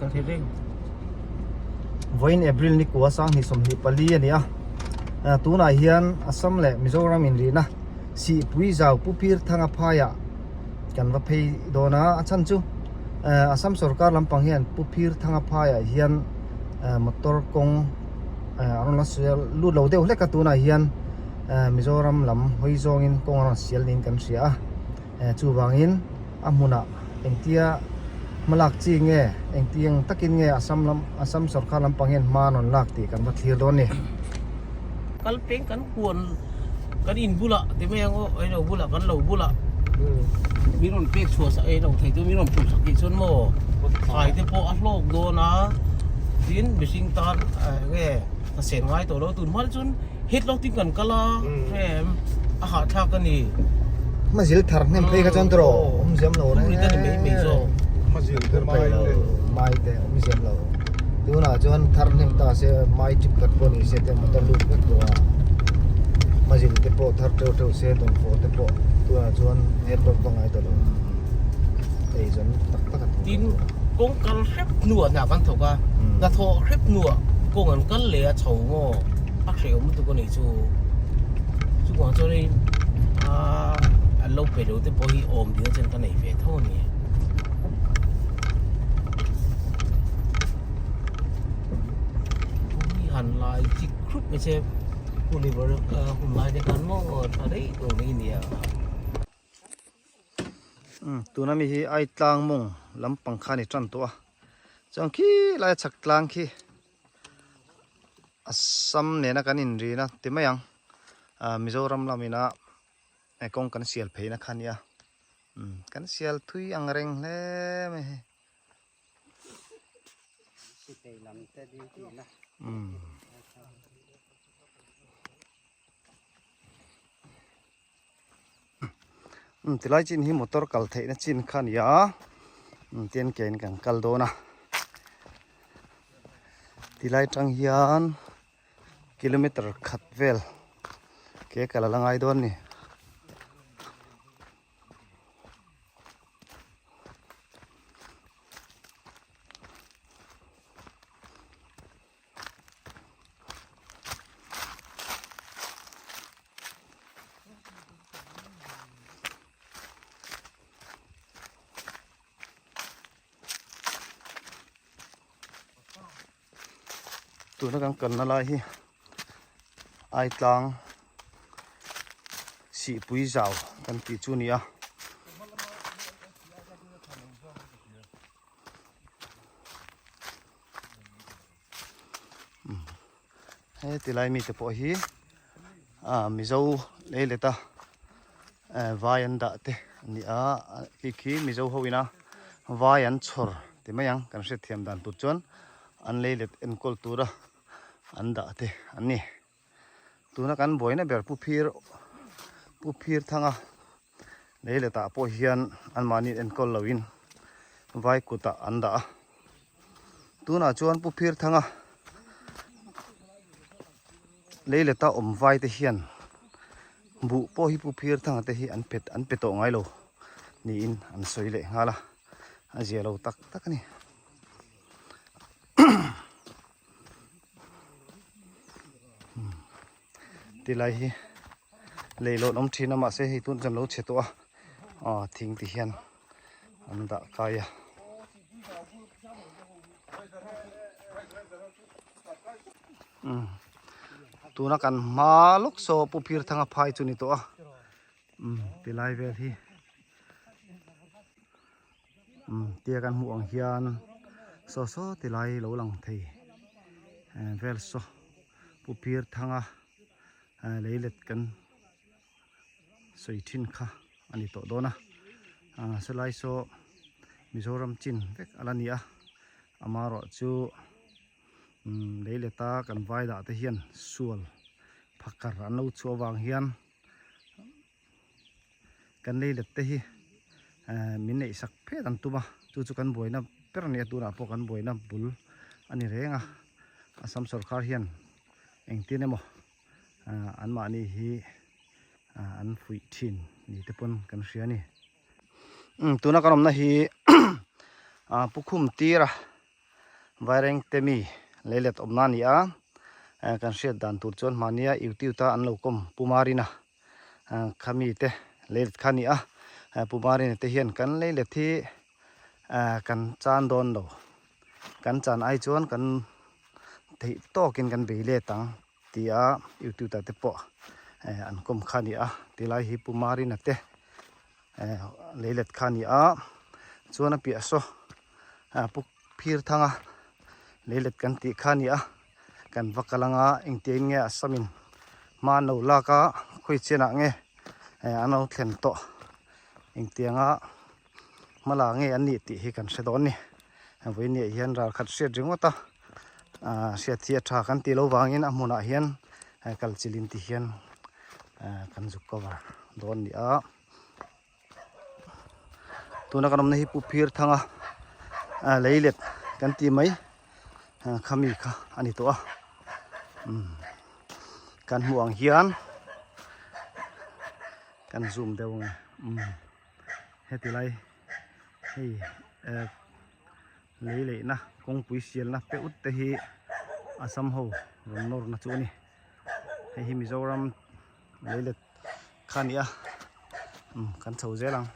kan thering voin April ni kuwa sang hi som hi pali ania tu na hian Assam le Mizoram in ri na si pui zau pupir thanga phaya kan va phei dona achan chu Assam sarkar lampang hian pupir thanga phaya hian motor kong arona sial lu lo deuh leka tu na hian Mizoram lam hoizong in kong arona sial nin kan ria chu wangin amuna engtia malak chi nge engtiang takin nge Assam sarkar lampang hian manon lak ti kan va thlir don ni kal peng kan kuon kan in bula te me ngo ai lo bula kan lo bula mi ron pek chua sa ai lo thai tu mi ron pul sak ki chon mo khai te po a lok do na tin bising tan nge ta sen ngai to lo tun mal chun het lo tin kan kala em a ha tha kan ni ma zil thar nem phei ka chon tro jam lo ni ta me me zo Mazil ter mai te jam lo tu na chon thar nem ta se mai chip kat po ni se te motor lu ka to mazil te po thar to se don po te po tu na chon het lo tong ai to lo ei jon tak tak tin kong kal rep nuwa na kan thoka na tho rep nuwa kong an kal le a chho mo a kheu mu tu ko ni chu ko cho ni a lo pe lo te po hi om dia chen ka nei ve tho niหันลายจิกครุบไม่ใช่ผู้ลิเวอร์หุ่นลายในการมองอะไรตรงนี้เนี่ยtu na mi hi ai tlang mong lampang kha ni tran to chang khi lai chak tlang khi Assam ne na kan in ri na ti mayang Mizoram lamina kong kan sial phei na khania kan sial thui ang reng le me si te lam te di ti na tilai chin hi motor kal thei na chin khan ya ten ken kan kal do na tilai tang hian kilometer khat vel ke kala langai don ni tu na kan kan na lai hi ai tlang si pui zau kan ti chu ni a he tilai mi te po hi mizo le le ta vayan da te ni a ki mizo hoina vayan chhor ti mayang kan se thiam dan tu chon an le let en kol tura an da te ani tuna kan boina ber pupir thanga le le ta po hian an mani en kol lawin vai kuta anda tuna chuan pupir thanga le le ta om vai te hian bu po hi pupir thanga te hi an peto ngai lo ni in an soi le ngala a zia lo tak tak ni tilai hi leilo nom thina ma se hi tun jam lo che to thing ti hian an da kaya tuna kan maluk so pupir thanga phai chu ni to tilai vel hi tia kan mu ang hian so tilai lo lang thei vel so pupir thanga leilet kan soithin kha ani to dona selai so Mizoram chin vek alania amaro chu leileta kan vai da te hian sual phakar anlo chuwang hian kan leilet te hi min nei sak phe dan tuma chu kan boina pernia tu na po kan boina bul ani renga Assam sarkar hian engtin emo an mani hi an fui thin ni te pon kan ria ni tuna kanom na hi pukhum tira vaireng temi leilet omna ni a kan hriat dan tur chuan mania YouTube ta an lo kom pumarina khami te leilet khani a pumarin te hian kan leilet hi kan chan don lo kan chan ai chuan kan thei tokin kan beile tang tia YouTube ta te po an kom khani a tilai hi pumarina te leilet khani a chuan a pi so puk phir thanga leilet kan ti khani a kan vakalanga engtein nge asamin ma no laka khoi chena nge ano thlen to engtianga mala nge ani ti hi kan sedon ni voini hian ral khat hriat ringota hriat thia tha kan ti lo wangin a hmuna hian kal chilin ti hian kan zuk cover don ni a tuna kanom na hi pu phir thanga leilet kan ti mai khami kha ani to a kan huang hian kan zoom deu nge hetilai hei leile na kong pui sial na pe ut te hi asam ho ron nor na chu ni hei hi Mizoram leilet khani a kan chho zelang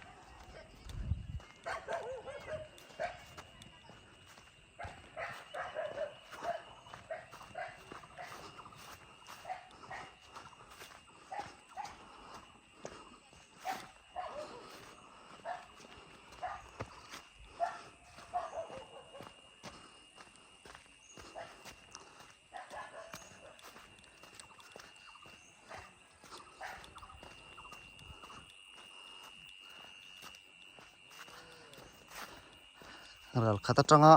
ral khata tanga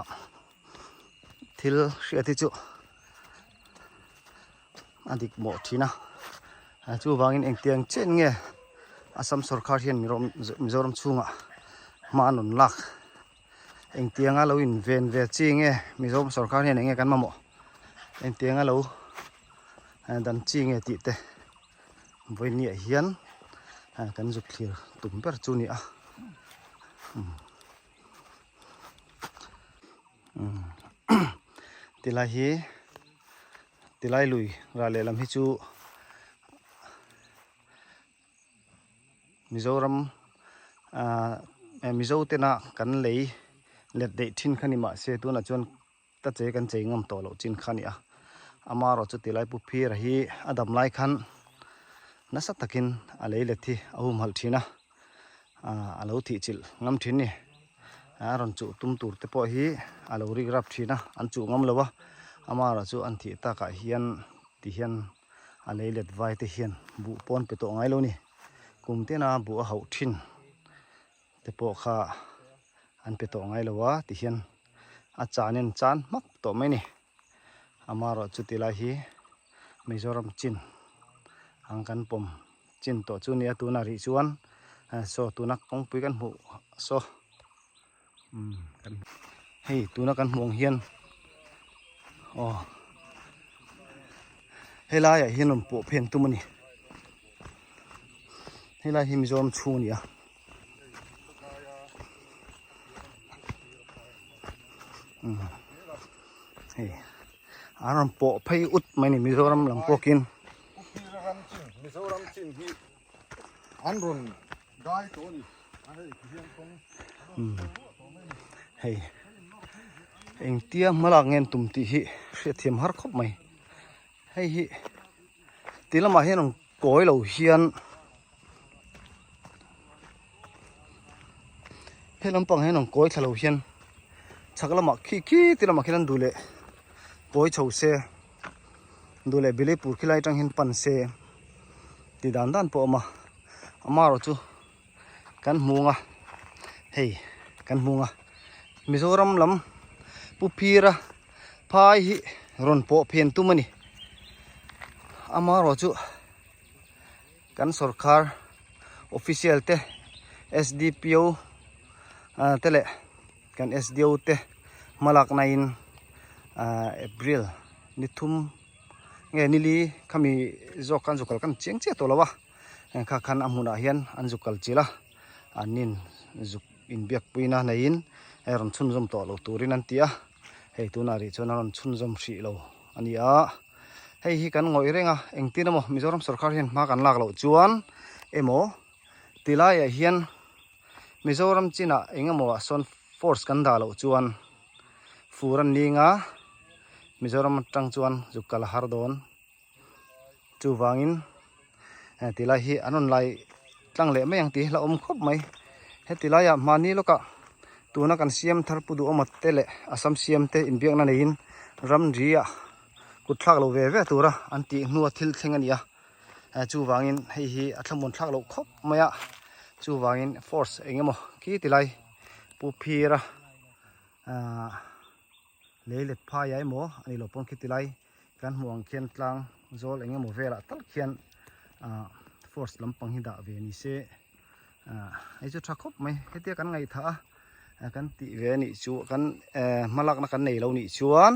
thil hriati chu adik mo thina chu wangin engtiang chen nge Assam sarkar hian Mizoram chunga manon lak engtianga lo in ven ve chi nge Mizoram sarkar hian nge kan mamo engtianga lo dan chi nge ti te voini hian kan zuk thlir tumper chu ni a tilai lui ra le lam hi chu Mizoram Mizo tena kan lei let de thin khani ma se tu na chuan ta che kan chei ngam to lo chin khani a amaro chu tilai pu phir hi adam lai khan nasa takin a lei le thi ahum hal thina alo thi chil ngam thin ni ron chu tum tur te po hi alo ri grap thina an chu ngam lowa amara chu an thi ta ka hian ti hian a leilet vai te hian bu pon pe to ngai lo ni kum te na bu a hau thin te po kha an pe to ngai lowa ti hian a chanin chan mak to mai ni amara chu tilai hi Mizoram chin angkan pom chin to chu ni tu na ri chuan so tu nak kong pui kan hu so hei tuna kan hmuang hian helai a hian on po phen tumani helai hi Mizoram chu ni a hei aron po phei ut mai ni Mizoram lam pokin Mizoram chin hi anron dai to ni ai hian kong hei eng tia malak ngen tum ti hi hre thiam har khop mai hei hi tilama hian ong koi lo hian helam pang hian ong koi thalo hian chaklama khi tilama khian dule poi chho se dule Bilipur khilai tang hin pan se ti dan dan po ma amaro chu kan hmunga hei kan hmunga Mizoram lam pupira phai hi ron po phen tumani amaro chu kan sarkar official te SDPO tele kan SDO te malak nain April ni thum nge nili khami zokan zokal kan cheng che to lawa kha khan amuna hian an zukal chila anin zuk in biak puina nain ron chun zum to lo turin an tia hei tuna ri chuan an chhun zom hri lo ania hei hi kan ngoi renga engtin amo Mizoram sarkar hian hma kan lak lo chuan emo tilai a hian Mizoram china engemaw son force kan da lo chuan furan ninga Mizoram tang chuan zukal hardon chu wangin tilai hi anon lai tlang le mai ang ti la om khop mai he tilai ya mani loka tuna kan siam thar pudu omat tele asam siam te in biak na nein ram ria kutlak lo ve ve tura anti nuwa thil thengania chu wangin hei hi athlamun thlak lo khop maya chu wangin force engemaw ki tilai pu phira leilet pha yai mo ani lo pon ki tilai kan muang khian tlang zol engemaw vela tal khian force lampang hi da ve ni se ai chu thakop mai hetia kan ngai tha kan ti ve ni chu kan malak na kan nei lo ni chuan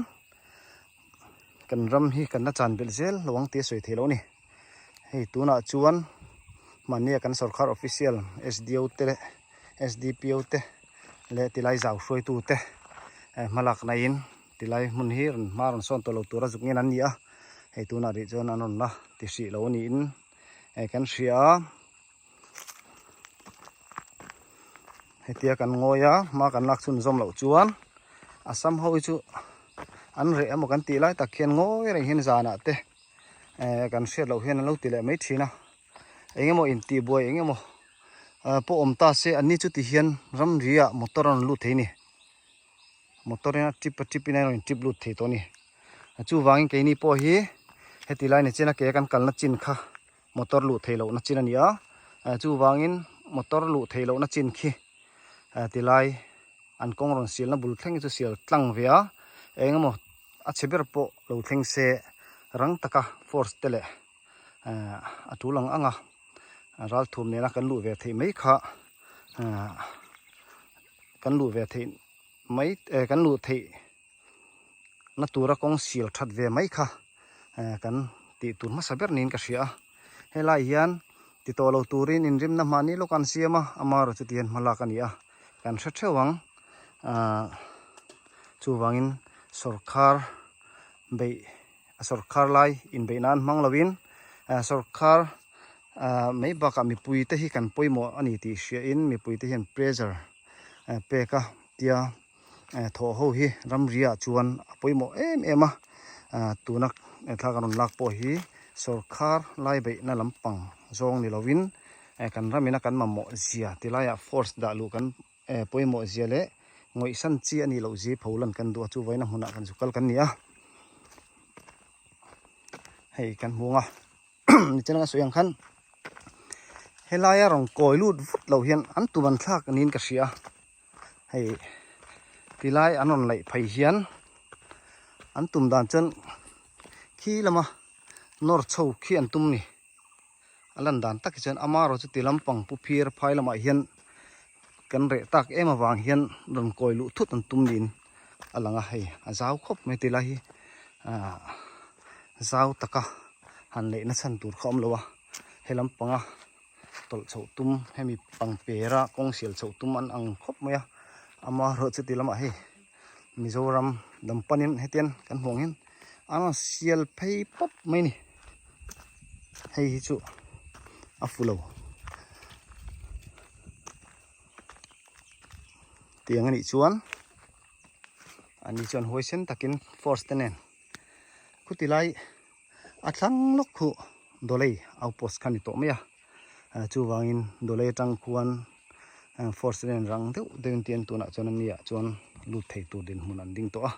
kan ram hi kan na chan bel zel lawang te soi thelo ni hei tuna chuan mania kan sarkar official SDO te SDPO te le tilai zau hroi tu te malak na in tilai mun hi ran maron son to lo tura zuk ngin an nia hei tuna ri chuan anon na ti hri lo ni in kan hria hetia kan ngoya ma kan lak chun zom lo chuan asam ho chu an re amo kan ti lai tak khian ngoi re hin zana te kan hriat lo hian lo ti le mai thina engemaw in ti buai engemaw po om ta se ani chu ti hian ram ria motor an lu theini motor na tip ina in tip lu the to ni chu wangin ke ni po hi heti lai ni chena ke kan kal na chin kha motor lu thelo na chin ania chu wangin motor lu thelo na chin khi tilai an kong ron sil na bul thleng chu sil tlang via engemaw a cheber po lo thleng se rang taka force tele atulang anga ral thum ne na kan lu ve thei mai kha kan lu ve thei mai kan lu thei na tura kong sil that ve mai kha kan ti tur ma saber nin ka hria helai hian ti to lo turin in rim na mani lo kan siama amar chu tian malak ania kan hre thewang chu wangin sarkar bei sarkar lai in beinan manglawin sarkar mai baka mi pui te hi kan poimo ani ti hria in mi pui te hian pressure peka tia tho ho hi ram ria chuan poimo em tunak thlakaron lak po hi sarkar lai bei na lampang zong ni lovin kan ramina kan mammo zia tilaya force da lu kan poimo zia le ngoi san chi ani lo ji pholan kan du chu waina huna kan zukal kan nia hei kan hunga ni chenanga soyang khan helaya rong koi lut vut lo hian an tuban thlak nin ka hria hei tilai anon lai phai hian an tum dan chen khi lama nor chho khi an tum ni alan dan tak chen amaro chu tilampang pu phir phai lama hian kan re tak ema wang hian ron koi lu thut an tum din alanga hei azau khop me tilai hi zau taka han le na chan tur khom lowa helam panga tol chho tum hemi pang pera kong sil chho tum an ang khop maya ama ro chu tilama he Mizoram dampanin hetian kan hongin ana sial phei pop mai ni hei hi chu afulo tiang ani chuan hoisen takin force tenen kutilai athlang lok khu dolei outpost khani to meya chu wangin dolei tang khuan force ren rang deuh deun tian tuna chon ania chon lu thei tu din mun an ding to a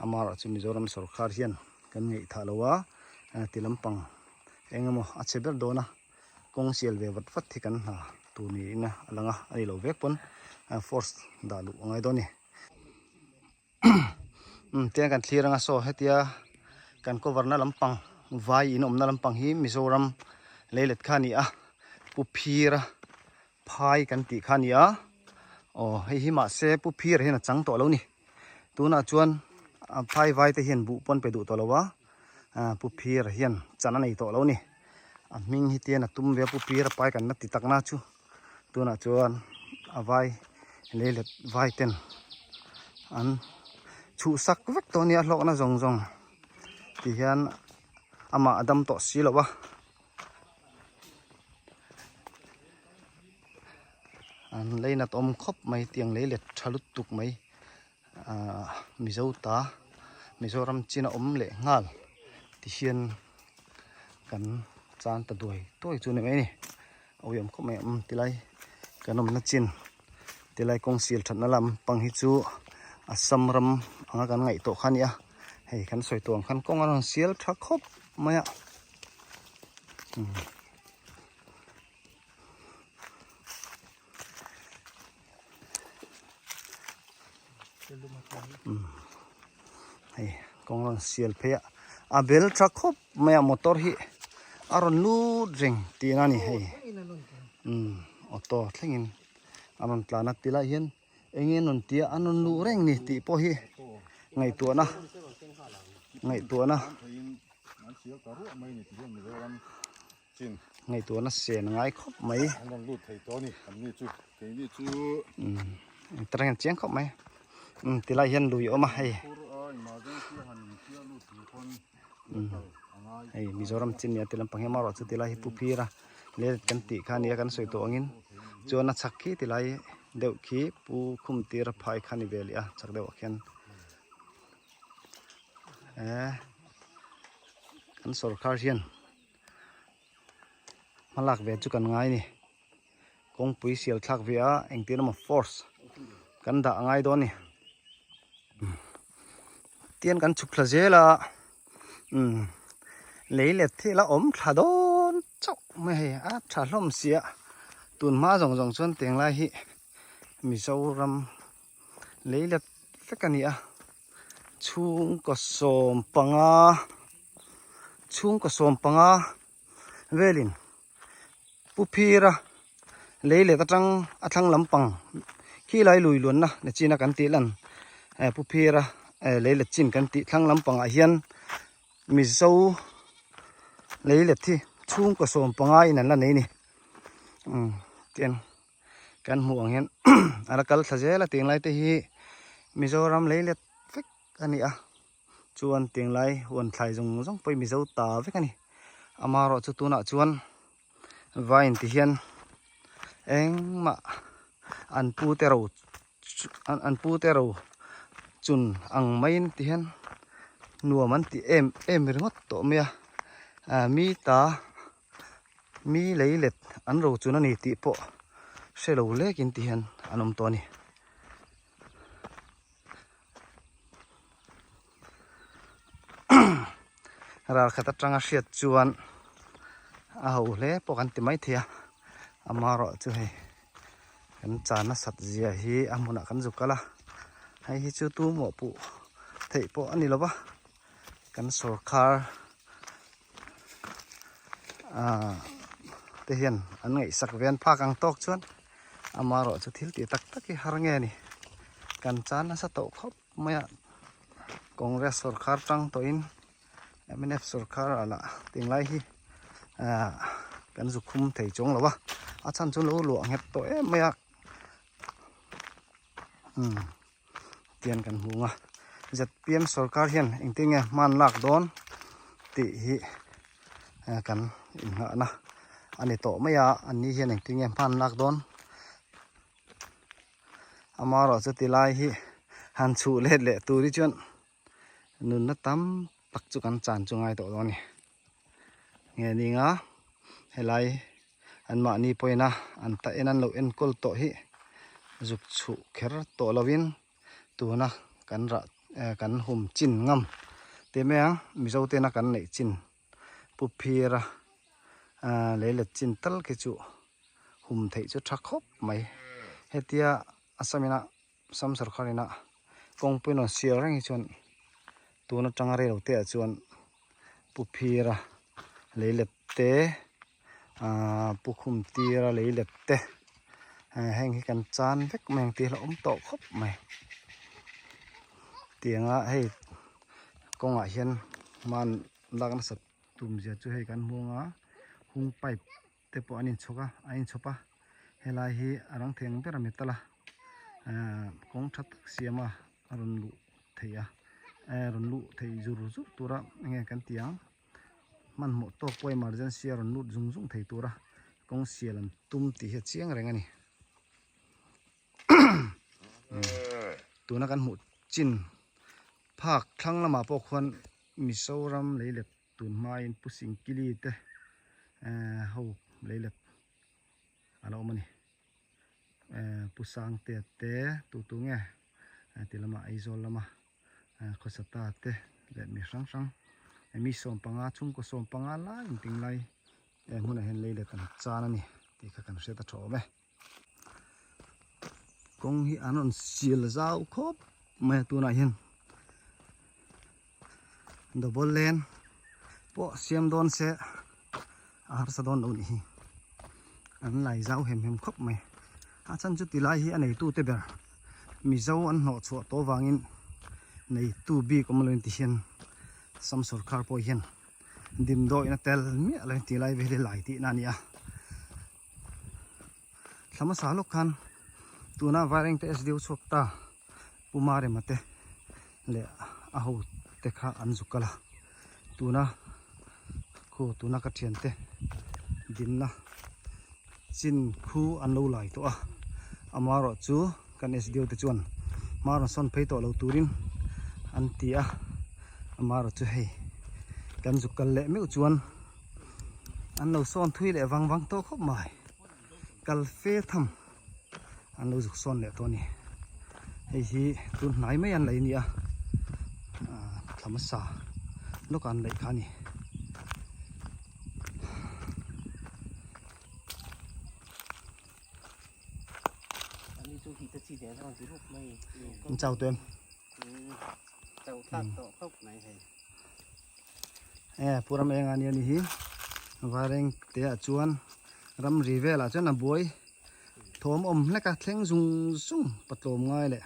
amara chu Mizoram sarkar hian kan ngei thalowa tilampang engemaw a cheber dona kong sial ve wat fat thikan ha tu ni na alanga ai lo vek pon force da lu ngai doni te kan thliranga so hetia kan cover na lampang vai in omna lampang hi Mizoram leilet khani a puphira phai kan ti khani a hei hi ma se puphir hena chang to lo ni tuna chuan phai vai te hian bu pon pe du to lowa puphir hian chana nei to lo ni ming hi te na tum ve puphir pai kan na ti takna chu tuna chuan vai leilet vai ten an chu sak vek to nia hlok na zong zong ti hian ama adam to si lo wa an leina tom khop mai tiang le let thalut tuk mai mizo ta mizoram china le ngal ti hian kan chan ta duai toi chu ne mai ni oyam khop mai tilai kanom na chin tilai kong sil that na lam pang hi chu asam ram anga kan ngai to khania hei kan soi tuang khan kong an sil tha khop maya hei kong an sil phe a bel tha khop maya motor hi aron lu ring ti na ni hei auto thlengin anon tlana tila hian engin non tia anon lu reng ni ti po hi ngai tu na an sial ka ru mai ni ti Mizoram chin ngai tu na sen ngai khop mai an ron lut thei to ni an ni chu ke ni chu trang chiang khop mai tila hian lui oma hei pur a emergency han tia lu ti kon angai hei Mizoram chin ya tilam panghe maro chu tila hi pupira le kan ti khan ya kan soi to angin chona chakki tilai deuh khi pu khum tir phai khani veli a chak deuh khian kan sarkar hian malak ve chu kan ngai ni kong pui sial thak via engtin ma force kan da ngai do ni tian kan chukla zela leile thila om thadon chok me he a thalom sia tun ma jong jong chon teng lai hi Mizoram leile fekania chung ko som panga velin pupira leile ta tang athang lampang khi lai lui luan na ne china kan ti lan pupira leile chin kan ti thang lampang a hian mizo leile thi chung ko som panga in la nei ni tian kan muang hian arakal thajela ting lai te hi Mizoram leile fek ani a chuan ting lai huan thlai jong jong poi mizo ta vek ani amaro chu tuna chuan vain ti hian engma an pu te ro chun ang main ti hian nuaman ti em ringot to mea mi leilet an ro chun ani ti po selo lekin ti hian anom to ni rar khata tanga hriat chuan a ho hle po kan ti mai thia amaro chu hei kan chana sat zia hi amuna kan zukala hei hi chu tu mo pu thei po ani lowa kan sarkar te hian an ngai sak ven pha kang tok chuan amaro chu thil ti tak tak hi har nge ni kan chana sa to khop maya Congress sarkar tang to in MNF sarkar ala tinglai hi kan zukhum thei chong lawa achan chu lo luang het to maya tian kan hunga ZPM sarkar hian engtinge man lak don ti hi kan inha na ani to maya ani hian engtinge man lak don amaro chu tilai hi han chu let le turi chuan nun na tam tak chu kan chan chungai to doni nge ni nga helai an ma ni poina an ta enan lo en kol to hi zuk chu kher to lovin tuna kan ra kan hum chin ngam te meang mizo te na kan nei chin pupira leile chin tal ke chu hum thei chu thakop mai hetia asamina sam sarkarina kongpino sial rang hi chuan tuna tanga re lo te chuan pupira leile te pukhum tira leile te heng hi kan chan vek meng ti la om to khop mai tianga hei konga hian man lakna sat tum zia chu hei kan muanga hung pipe te po anin choka ain chopa helai hi arang theng bera metala kong that siama aron lu thei a ron lu thei zur zur tura nge kan tiang man mo to po emergency ron lut zung zung thei tura kong sialan tum ti he chiang reng ani tuna kan mu chin phak thlang lama po khon Mizoram leilet tun mai in pusing kili te ho leilet alo mani pusang te tu nge tilama aizol lama khosata te let mi sang sang mi som panga chung ko som panga la in ting lai huna hen leilet kan chana ni ti kha kan se ta tho me kong hi anon sil zau khop me tu na hian double lane po siam don se ar sa don ni hi an lai zau hem khop me a chan chu ti lai hi anei tu te ber mi zo an no chu to wangin nei tu bi ko malon ti hian sam sarkar po hian dim do ina tel mi ala ti lai ve lai ti na nia sama sa lok khan tuna wareng te sdu chokta pumare mate le aho te kha anzukala tuna ko tuna ka thian te dinna chin khu anlo lai to a amaro chu kan sdu te chuan maro son phei to lo turin an tia amaro chu hei kan zukal le me chuan an lo son thui le wang to khop mai kal fe tham an lo zuk son le to ni hei hi tun nai mai an lai ni a thamasa lokan lai khani ani chu hi ta chi de ron ti ruk mai con chào tụi chau tak to khop mai hei em pura em anh ni hi wareng te a chuan ram rive la chuan a buai thom le ka thleng zung zung patlom ngai le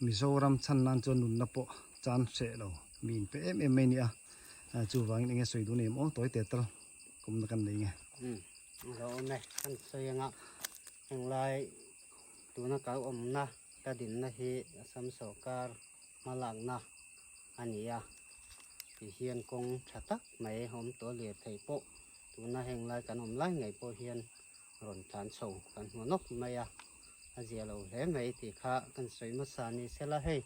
Mizoram chan nan chuan nun na po chan se lo min pe em mai ni a chu wang nge soi du nem o toy te tal kum na kan nei nge lo ne kan soyanga englai tuna ka na ta din na hi asam sarkar malak na ania ti hian kong thatak mai hom to le thei po tuna henglai kan lai ngai po hian ron than chho kan monok maya azia lo le mai ti kha kan soi ma sa ni sela hei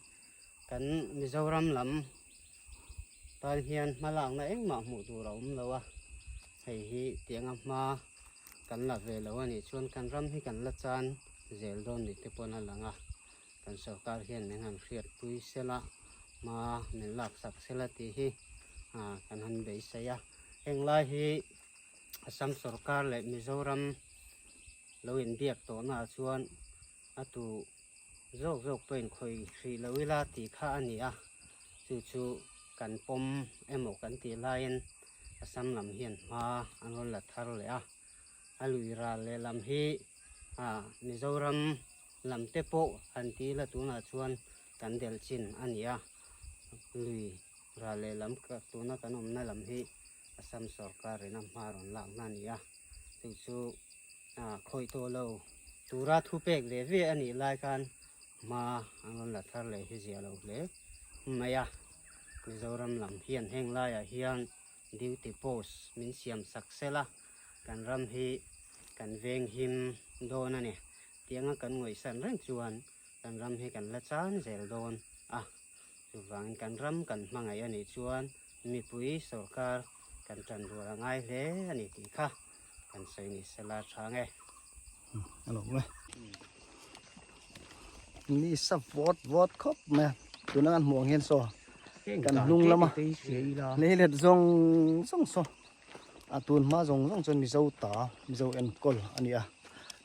kan Mizoram lam tan hian malak na engma mu tu rom lawa hei hi tianga ma kan la ve lo ani chuan kan ram hi kan la chan zel don ni te pona langa kan sarkar hian nen han hriat pui sela ma nen lak sak sela ti hi kan han bei saya englai hi asam sarkar le Mizoram lo in biak to na chuan atu zok pen khoi hri lo ila ti kha ani a chu kan pom emo kan ti lain asam lam hian ma anol la thar le a alui ra le lam hi Mizoram lam te po an ti la tu na chuan kan del chin ania lui ra le lam ka tu na kan na lam hi asam sarkar ina maron lak na nia chu khoi to lo tura thu pek le ve ani lai kan ma anol la thar le hi zia lo le maya Mizoram lam hian heng lai a hian duty post min siam saksela kan ram hi kan veng him don ani tianga kan ngoi san reng chuan kan ram hi kan la chan zel don chu wang kan ram kan mangai ani chuan mi pui sarkar kan tan ru ngai le ani ti kha kan sei ni sela thange alo me ni sa vot khop me tuna an muang hen so kan lung lama nei let zong so atun ma zong chon mi zo en kol ania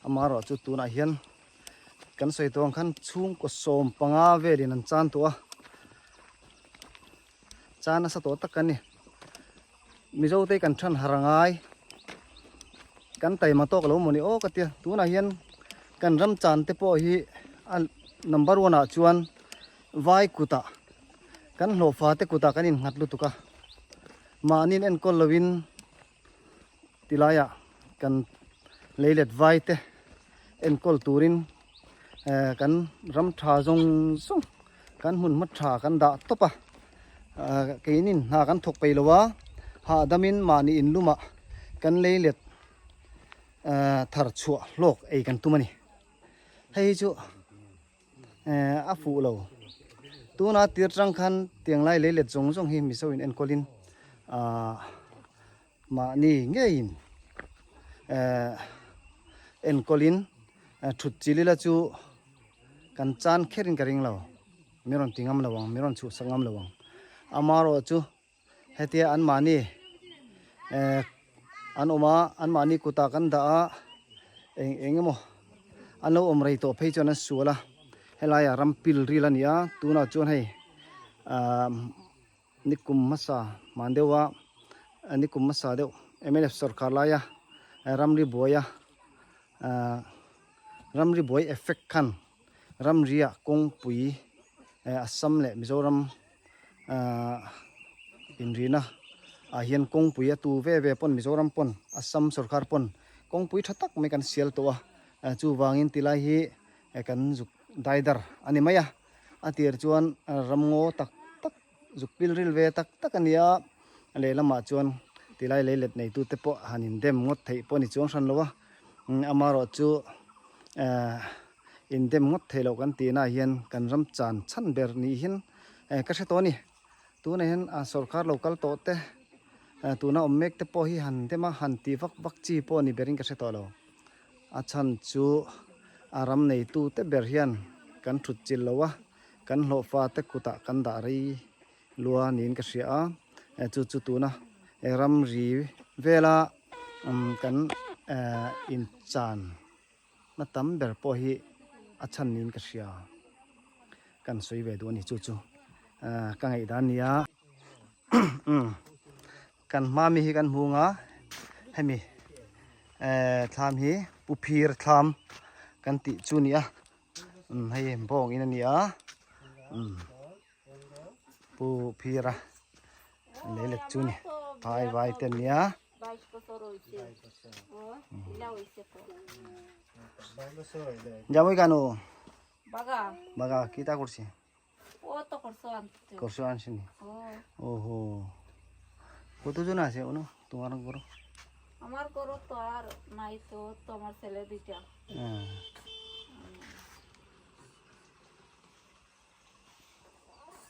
amaro chu tuna hian kan soi tong khan chung ko som panga velin an chan to a chana sa to takani mi zo te kan than harangai kan tai ma tok lo moni o katia tuna hian kan ram chan te po hi number 1 a chuan vai kuta kan hlo fa te kuta kanin ngatlu tuka manin en kol lovin tilaya kan leilet vai te en kol turin kan ram tha zong kan hun mat tha kan da topa keinin ha kan thok pe lowa ha damin mani in luma kan leilet thar chua lok ei kan tumani hei chu a fu lo tuna tir tang khan tiang lai leilet zong zong hi mi so in en kolin ma ni ngein en kolin thut chilila chu kan chan kherin karing lo miron tingam lawang miron chu sangam lawang amaro chu hetia an mani an oma an mani kuta kan da engemo an lo om rei to phei chona suala helaya rampil rilania tuna chon hei nikum masa mandewa nikum masa deu MLF sarkar laya ramri boy effect khan ramria kong pui assam le mizoram inrina hian kong pui tu ve pon mizoram pon assam sarkar pon kong pui thatak me kan sial to chu wangin tilai hi kan juk daidar ani maya atir chuan ramngo tak juk pilril ve tak ania le lama chuan tilai leilet nei tu te po hanin dem ngot thei poni chuang san lowa amaro chu in dem ngot thelo kan tina hian kan ram chan chan ber ni hin ka se to ni tu na hen sarkar local to te tu na ommek te po hi han tema han ti vak chi po ni bering ka se to lo a chan chu aram nei tu te ber hian kan thut chil lowa kan hlo fa te kuta kan da ri lua nin ka sia chu tu na ram ri vela kan in chan na tam ber po hi achan nin ka sia kan soi ve do ni chu ka ngai dan nia kan mami hi kan hunga hemi tham hi puphir tham kan ti chu nia hei bong in ania puphira lelet chu ni vai ten nia jamoi kanu baga kita kursi korsoan sini oho কত জন আছে ওনো তোমার গরু আমার গরু তো আর নাই তো তোমার ছেলে দুইটা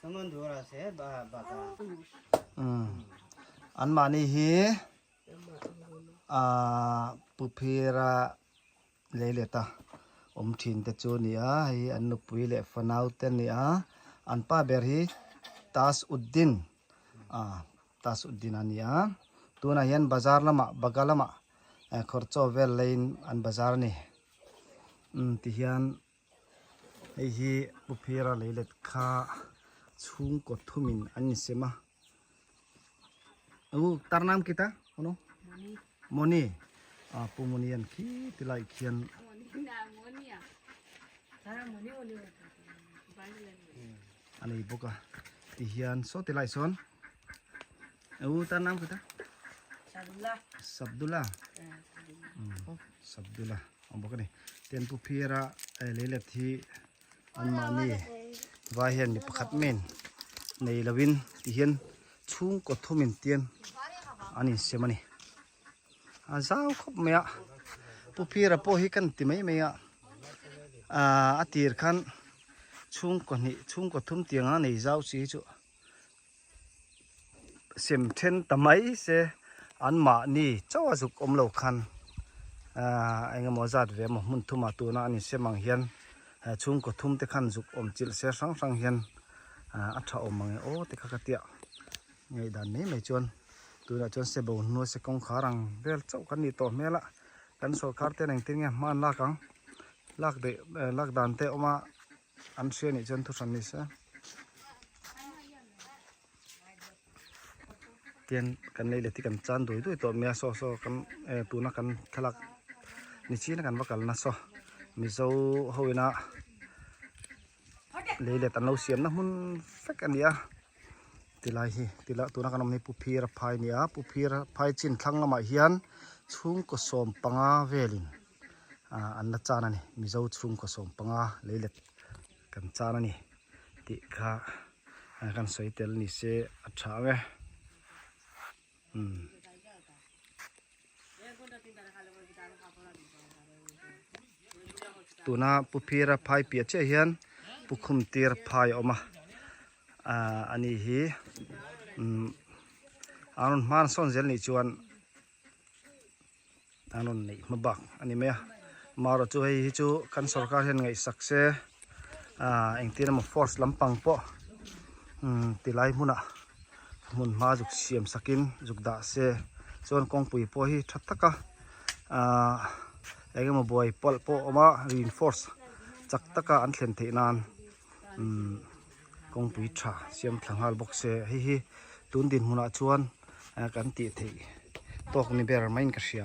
Saman dua se baka. An mani hi pupira leileta thin te chu nia hi an nupui le fanau te nia an pa ber hi Tasuddin Tasuddin ania tuna hian bazar lama bagalama khorcho vel lein an bazar ni ti hian hi pupira leilet kha chung ko thumin an sema tarnam kita ono moni pumonian ki tilai khian ani boka ti hian so tilai son tarnam kita Sabdullah Sabdullah boka ni ten pupira leilet hi an mani vai hian ni pakhat men nei lawin ti hian chung ko thumin tian ani semani azau khop mea pupira po hi kan ti mai mea atir khan chung ko thum tianga nei zau chi chu sem then tamai se an ma ni chawa zuk omlo khan enga mozat ve mo mun thuma tu na ani semang hian chung ko thum te khan zuk om chil se sang hian atha omang o te khakatia ngei dan nei chon tu na chon se bo no se kong kharang vel chau kan ni to mela kan so khar te nang tinga man la kang lak dan te oma an se ni chon thu san ni sa tian kan nei le ti kan chan doi to mea so kan tu na kan thalak ni chi na kan wakal na so mi zo hoina leile tan lo siam na hun fek ania tilai hi tila tu na kanom ni puphira phai nia puphira phai chin thlang lama hian chung ko som panga velin an na chana ni mi zo chung ko som panga leile kan chana ni ติค่ะกันสวยเตลนี่เสอัดฉาเว้ตัวน่าปุพีระพายเปียเจียเฮียนปุคุมตีระพายออกมาอันนี้ฮีอันนั้นมันส่วนเจลนี่ชวนอันนั้นนี่มาบักอันนี้ไหมมาเราช่วยจูกันสกัดเห็นไงสักเซเองที่นั่นมาฟอร์สลำปังปะตีไล่มุนมาจุกเสียมสกินจุกด่าเซส่วนกองปุ๋ยปอฮีทัดตะกะเองมาบ่อยปอลปอมา reinforce จักตะกะอันเข็นเทนานกองปุ๋ยชาเสียมทางฮัลบกเซฮีตุนดินมุนชวนกันตีเทตอกนี่เบอร์ไม่กระเสีย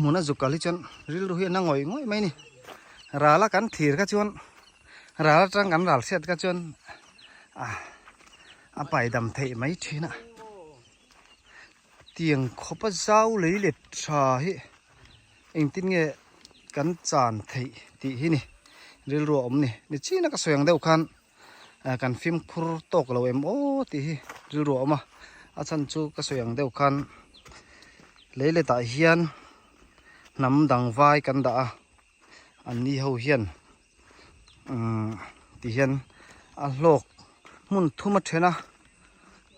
มุนจุกกะลิจันริลรู้เห็นนั่งง่อยไหมนี่ราละกันถีร์ก็ชวนราละจังกันราลเสียดก็ชวนไปดำเทไม่ทีน่ะเตียงขบเจ้าเลยเล็ดชาฮิเองติงเงกันจานเทตีฮินี่เรื่องรวมนี่ชีนักสวยงเดียวกันกันฟิล์มครูตกเราเอ็มโอตีฮิเรื่องรวมอาจารย์จูก็สวยงเดียวกันเลยตาเฮียนน้ำดังไฟกันด่าอันนี้เขาเฮียนตีเฮียนโลกมุนทุ่มเทนะ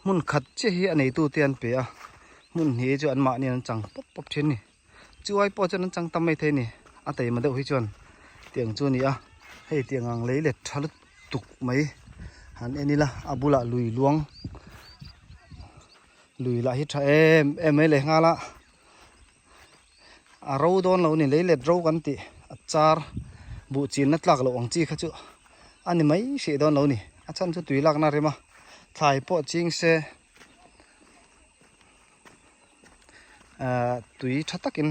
มุนขัดเจียอันนี้ตู้เตียนเปียมุนเหี้ยจวนมาเนี่ยจังป๊บเทนนี่ช่วยพอจนจังทำไม่เทนี่แต่มันเดี๋ยวให้จวนเตียงจวนนี่ให้เตียงอังเลยเล็ดทะลุตุกไหมหันเอ็นี่ละอาบุละลุยลวงลุยละฮิตเอ็มไม่เลยงาละเราโดนเราเนี่ยเลยเล็ดเรากันติจาร์บุจีนนัดหลักเราอังจีขจุอันนี้ไม่เสียโดนเรานี่อาจารย์จะตุยหลักน่าเรมาถ่ายปอจิงเซตุยชัดตะกิน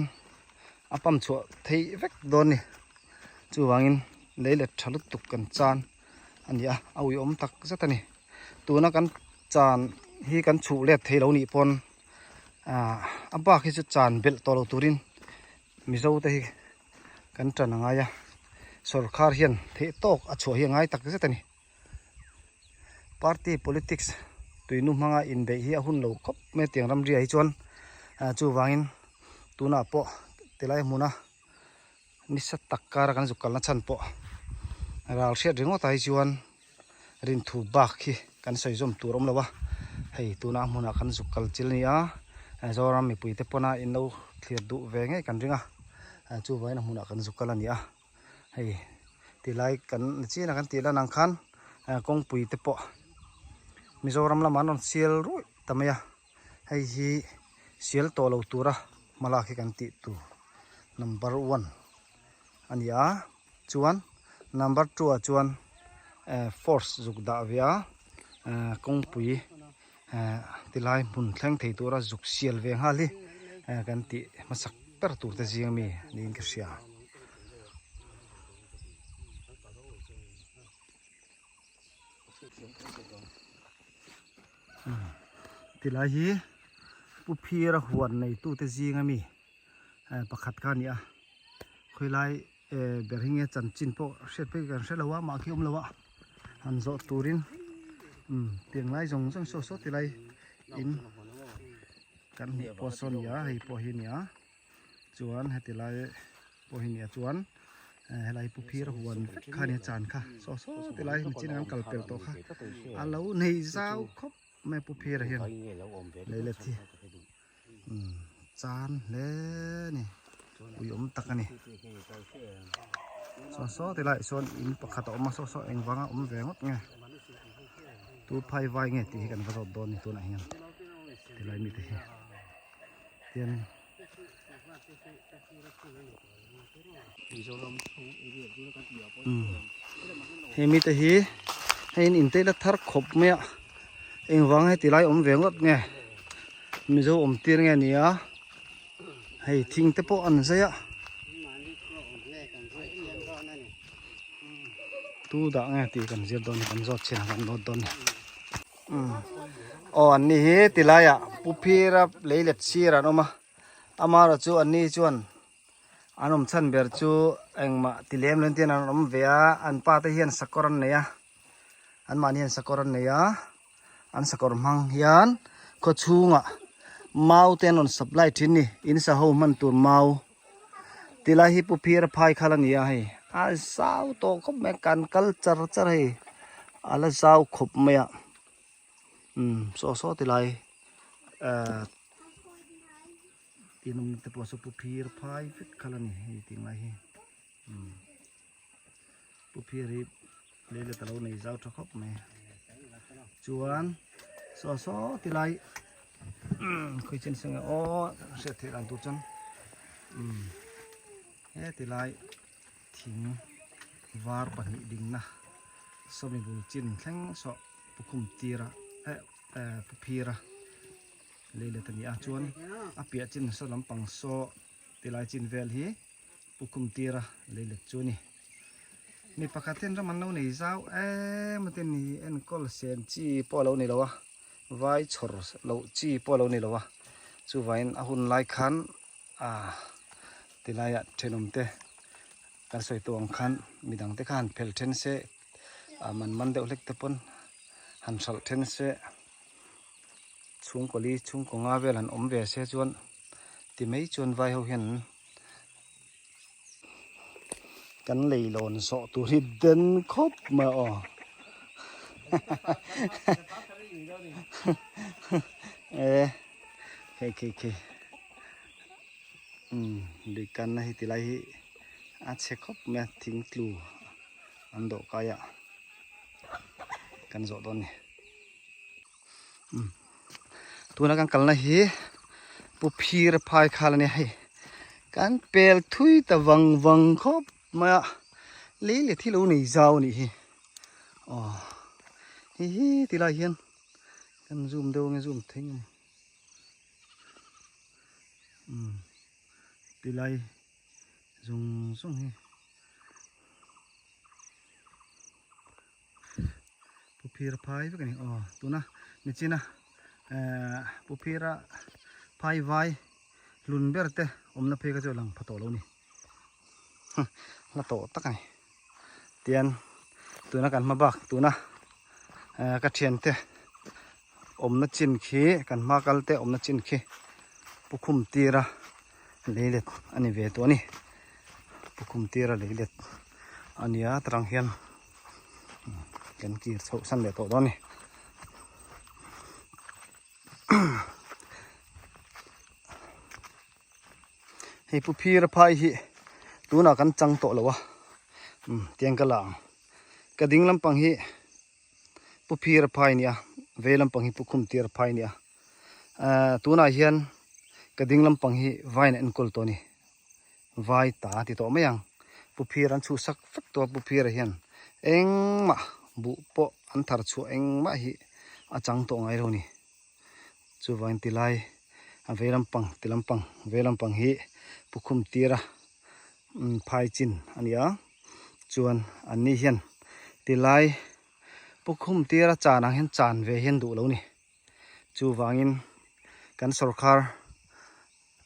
ปั๊มชัวเทียเวกโดนนี่จู่วางินเลยเล็ดทะลุตุกกันจานอันนี้เอาอยู่อมตักสักทีนี่ตัวนักกันจานฮีกันชูเล็ดเทเรานี่ปนบ้าคิดจะจานเบลตัวเราตุรินมิเจ้าเตะกันจันงายสุรคาร์เฮียนเทโตกชัวเฮียงายตักสักทีนี่party politics ตุยนุ่มหางอินเบฮีหุ่นเราคบเมื่อเตียงรำเรียให้จวนจู่วางินตัวน่ะปอเตลัยมุนะนิสตักการกันจุกกันละชันปอเราเสียดึงว่าตายจวนรินทูบักฮีกันใส่จมตัวรมแล้ววะให้ตัวน่ะมุนะกันจุกกันจิลนี่จอรามีปุยเตปนะอินเราเทียดูเวงไงกันริงจู่วางินมุนะกันจุกกันนี่ให้เตลัยกันจีนักกันเตลัยนังคันกงปุยเตปมิโซรัมละมันนเซียลรู้ทำไมให้ฮีเซียลตัวเราตัวระมาลาคิกันติตัว number 1อันนี้จวน number 2จวนforce จุกดาวิกงปุยติลายมุนแข่งที่ตัวระจุกเซียลเวงฮาลีกันติมาสักเปิดตัวแต่เสียงมีนี่ก็เสียติลายฮีปุพีระหวนในตู้เตจีงมีประคัดกันเนี่ยคุยไล่เบริงเงจันจินโปเสร็จไปกันเสร็จแล้วว่ามาคิวมแล้วว่าหันโซตูรินเตียงไล่จงจังโซติไล่อินกันหัวปอสอนยาให้ปอหินยาจวนให้ติไล่ปอหินยาจวนให้ไล่ปุพีระหวนข้าเนี่ยจานค่ะโซติไล่มันจินน้ำกัลเปลโตค่ะอันแล้วในเจ้าครบไม่ปุพีระเห็นเลยเล็ดที่จานเล่นี่อุยอมตักกันนี่โซ่แต่ละส่วนอินประคัตออกมาโซ่เองวางอมแหวงหมดไงตัวไพ่ไว้ไงตีกันก็โดนตัวไหนเงี้ยแต่ละมีแต่เตียนเฮมีแต่ฮีให้อินเตละทักขบเมียเองวางให้ตีไรอมแหวงหมดไงมีโจอมตีไงเนี่ยให้ทิ้งแต่พออันเสียตู้ด่างไงตีกันเสียโดนกันจอดเชียงกันโดนอันนี้ตีไรปุพีรับเลยเล็ดเชียร์นะมาอามาเราจูอันนี้จวน anom chan ber chu engma tilem len tin anom vea an pa te hian sakoran neya an man hian sakoran neya an sakor mang hian ko chunga mau ten on supply thin ni in sa ho man tur mau tila hi pu phir phai khalania hei a sau to khop me kan culture char hei ala sau khop me ya so tilai tinum te po so pu phir phai fit khalani hei ting lai hi pu phir hi le talo nei zau tha khop me chuan so tilai khoi chen sanga o se the ran tu chan he tilai thing var pani ding na somi bul chin thleng so pukum tira pu phira le tani a chuan a pia chin so lampang so tilai chin vel hi pukum tira le chuni mi pakhatin raman lo nei zau maten ni en kol sen chi po lo ni lawa vai chhor lo chi po lo ni lawa chu vain a hun lai khan tilaya thenum te kan soi tong khan midang te khan phel then se man deuh lek te pon han sal then se chung koli chung ko nga vel han om ve se chuan ti mei chuan vai ho hian kan lei lon so tu ri den khop ma o ke di kan na hi tilai hi a che khop me thing tlu an do kaya kan zo don ni tuna kan kalna hi pu phir phai khalani hai kan pel thui ta wang khop ma le thi lo nei zau ni hi hi tilai hian kan zoom deu nge zoom thing tilai zung hi pu phir phai ve kani tuna mi china pu phira phai vai lun berte omna pheka cho lang phato lo ni la to takai tian tuna kan ma bak tuna ka thian te omna chin khi kan ma kal te omna chin khi pukhum tira leilet ani ve to ni pukhum tira leilet ania trang hian kan ki chho san le to do ni hei pu phir phai hi tuna kan chang to lowa tiang ka lang ka ding lampang hi pu phir phai nia ve lampang hi pukhum tir phai nia tuna hian ka ding lampang hi vaina en kol to ni vai ta ti to mayang pu phir an chu sak fak to pu phir hian engma bu po an thar chu engma hi achang to ngai ro ni chu vain tilai a ve lampang tilampang ve lampang hi pukhum tira phai chin ania chuan ani hian tilai pukhum tira chana hian chan ve hian du lo ni chu wangin kan sarkar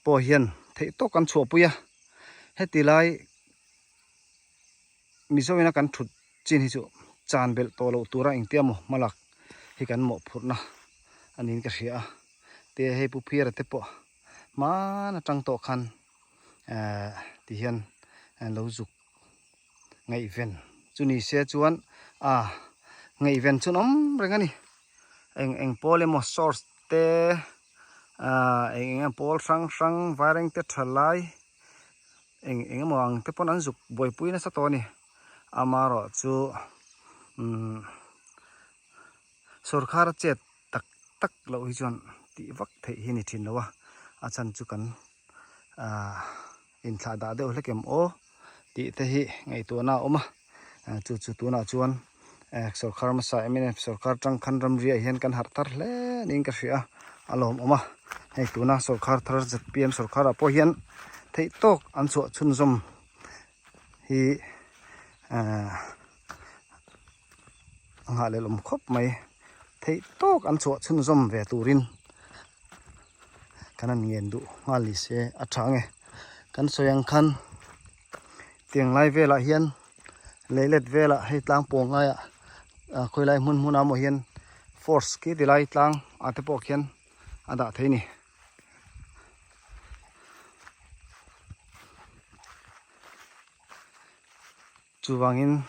po hian thei to kan chu puya he tilai mizoina kan thut chin hi chu chan bel to lo tura engtiamo malak hi kan mo phurna anin ka hria te he pu phira te po mana tang to khan ti hian lo zuk ngai ven chuni se chuan ngai ven chunom rengani eng polemo source te eng pol sang wareng te thalai eng mawang te pon an zuk boi puina sa to ni amaro chu sarkar che tak lo hi chuan ti vak thei hi ni thin lowa achan chu kan in thla da deuh hlekem o ti te hi ngai to na oma chu tu na chuan sarkar ma sa emine sarkar tang khan ram ria hian kan har tar hle ning ka hria alom oma hei tu na sarkar thar zat pm sarkar a po hian thei tok an chu chun zom hi anga le lom khop mai thei tok an chu chun zom ve turin kanan ngen du ngali se athange kan soyang khan tiếng lai về là hiền lấy lết về là hay tlang pong ngay ạ khơi lại mun amo hiền force cái thì lại tlang à thế bộ hiền à đã thấy nè chú vangin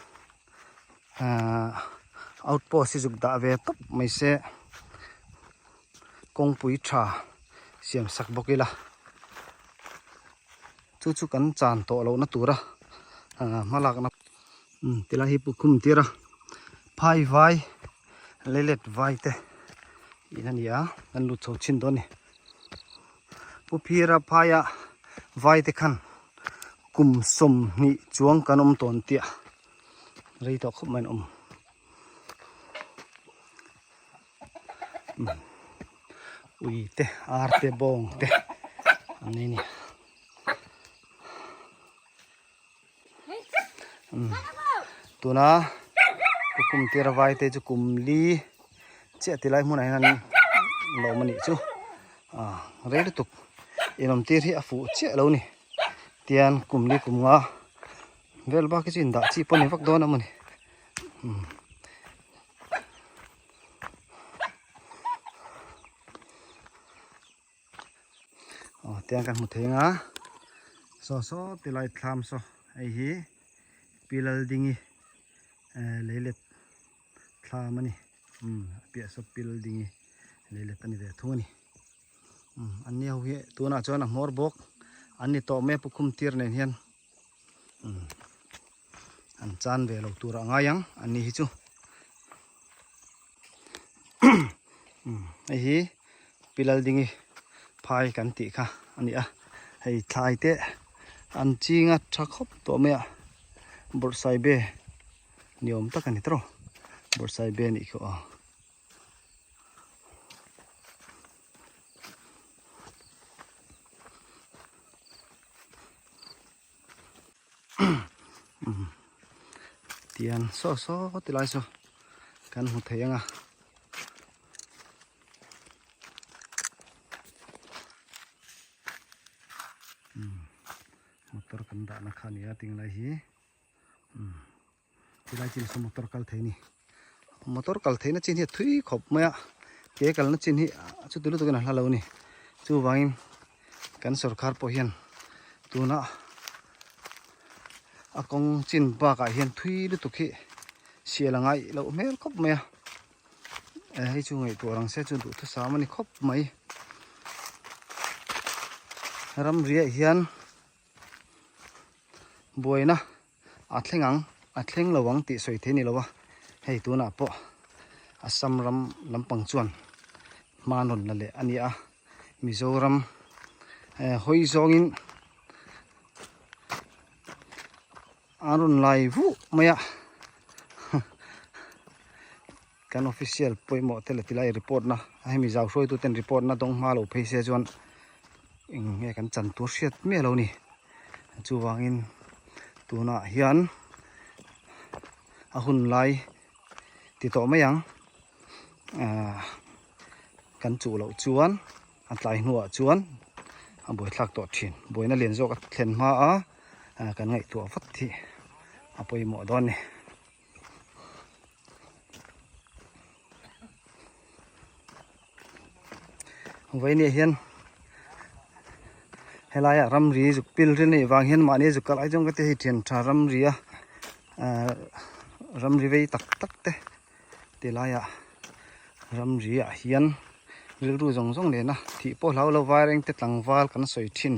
outpost si dục đã về top mấy xe công bùi trà xiêm sắc bọc là chú cắn chàn tổ lâu nó tù ra mà lạc nó thì là hiệp kum tira phai vai lấy lết vai te ina nia an lu chau chin do ni pupira phaya vai te khan kum som ni chuang kanom ton tia rei to khop man ui te arte bong te ani ni tuna kum tira vai te chu kum li che tilai mun ai han lo mani chu rei tuk enom tir hi afu che lo ni tian kum li kum nga vel ba ki chin da chi pon ni vak don amani tiang kan mu thenga so tilai thlam so ai hi pilal dingi leilet thlamani pia so pilal dingi leilet ani ve thuni anni ho hi tuna chona mor bok anni to me pukum tir nen hian an chan ve lo tura nga yang anni hi chu ai hi pilal dingi phai kan ti kha ani a hei thlai te an chinga thakop to me a borsai be niom takani tro borsai be ni ko tian so tilai so kan mu theyanga motor kan da na khania ting lai hi tilai chin so motor kal theini motor kal theina chin hi thui khop maya ke kal na chin hi chu tulu tu kan hla lo ni chu wangin kan sarkar po hian tuna akong chin ba ka hian thui lu tu khi sialangai lo mel khop maya hei chu ngai torang se chu du thu sa mani khop mai ram ria hian boina athleng lawang ti soi theni lowa hei tuna po asam ram lampang chuan manon la le ania mizoram hoi zongin arun lai vu maya kan official poimo tele tilai report na ai mi jaw soi tu ten report na dong ma lo phaise chuan nge kan chan tur hriat me lo ni chu wangin tuna hian ahun lai ti to mayang kan chu lo chuan atlai nuwa chuan a boi thlak to thin boina len jok a thlen ma a kan ngai tu vat thi a poi mo don ni vai ni hian helaya ramri juk pil rin ni wang hian mani juk kalai jong ka te hi thian tha ramri a ramri vei tak te tilaya ramri a hian rilru jong le na thi po lo wareng te tlangwal kan soi thin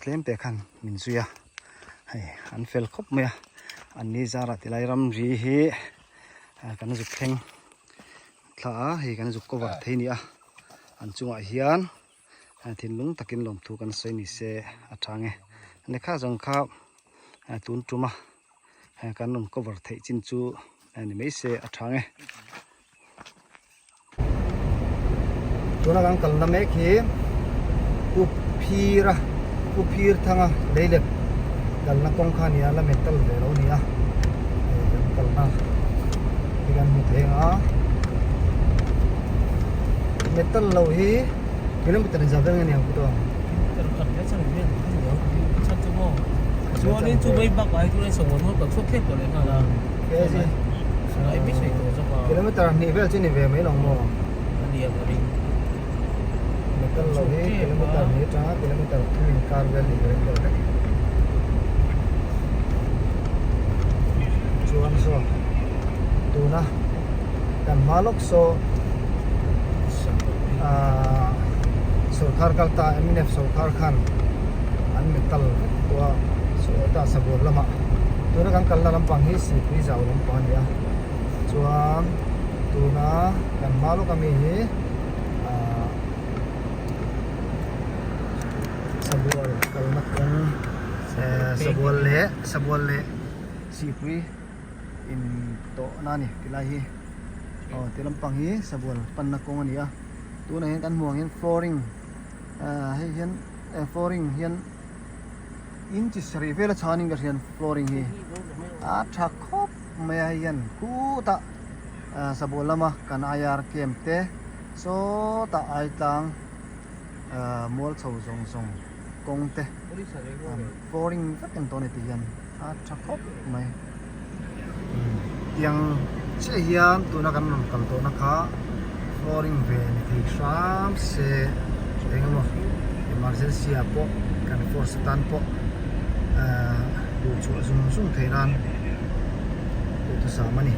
tlem te khan min zuya hei an fel khop me an ni zara tilai ramri hi kan juk thleng thla hi kan juk cover theini a an chunga hian thin lung takin lom thu kan soi ni se athange ne kha jong kha tun tuma kan nun cover thei chin chu ani mai se athange tuna kan kal na mek hi upir thanga leilet dal na kong khania la metal ve lo ni a kal na tigan mu thenga metal lo hi kilometer javel ngani ang to kan kan ya chang bien chang mo chuanin chu mai bak ai tu nei songwon hol ka thok thek ko le kala ke ji ai mi sei to chapa kilometer ni vel chini ve mai long mo ani ang ring metal lo hi kilometer ni ta kilometer thuin car vel ni ve lo chuan so tuna kan malok so सरकार kalta MNF सरकार khan an metal to so ta sabor lama tuna kan kalla lampang hi si pui jaw lampang ya chuan tuna kan malo kami hi sabor kalna kong sabor le si pui in to nani kilahi tilampang hi sabor panna kong ania tuna hian kan muang hian flooring hei hian flooring hian inchi sari vela chaning ka hian flooring hi tha khop mai hian khu ta sabolama kan ayar kemte so ta ai tang mol chho zong zong kongte flooring kan to ne ti hian tha khop mai yang che hian tuna kan kam to na kha flooring ve ni thi sam se englo emergency apo kan force tan po du chu zum zum theiran tu sa mani